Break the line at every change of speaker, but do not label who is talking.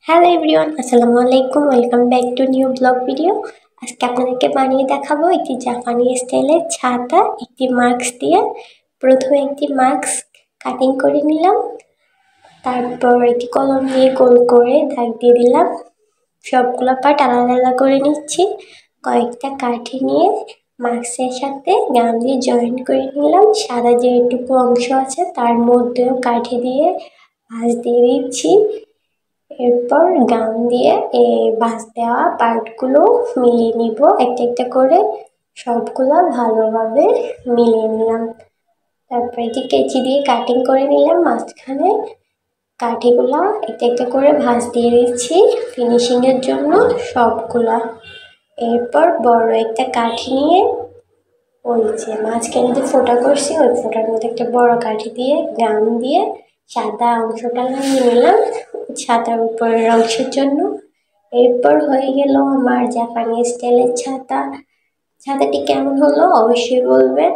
Hello everyone, আসসালামু আলাইকুম। Welcome back to new blog video. আজকে আপনাদেরকে বানিয়ে দেখাবো একটি জাপানি স্টাইলের ছাতা একটি মাস্ক দিয়ে। প্রথমে একটি মাস্ক কাটিং করে নিলাম, তারপর একটি কলম দিয়ে গোল করে দাগ দিয়ে দিলাম। সবগুলো পার্ট আলাদা আলাদা করে নিচ্ছি। কয়েকটা কাঠি নিয়ে মাস্কের সাথে গাম দিয়ে জয়েন করে নিলাম। সাদা যেটুকু অংশ আছে তার মধ্যেও কাঠি দিয়ে ভাঁজ দিয়ে দিচ্ছি। এরপর গাম দিয়ে এই ভাঁজ দেওয়া পার্টগুলো মিলিয়ে নিব একটা একটা করে। সবগুলো ভালোভাবে মিলিয়ে নিলাম। তারপরে যে কেচি দিয়ে কাটিং করে নিলাম মাঝখানে। কাঠিগুলা একটা একটা করে ভাঁজ দিয়ে দিচ্ছি ফিনিশিংয়ের জন্য সবগুলা। এরপর বড় একটা কাঠি নিয়ে ওই যে মাঝখানে যে ফোঁটা করছি ওই ফোঁটার মধ্যে একটা বড় কাঠি দিয়ে গাম দিয়ে সাদা অংশটা লাগিয়ে নিলাম ছাতার উপরের অংশের জন্য। এরপর হয়ে গেল আমার জাপানি স্টাইলের ছাতা। ছাতাটি কেমন হলো অবশ্যই বলবেন।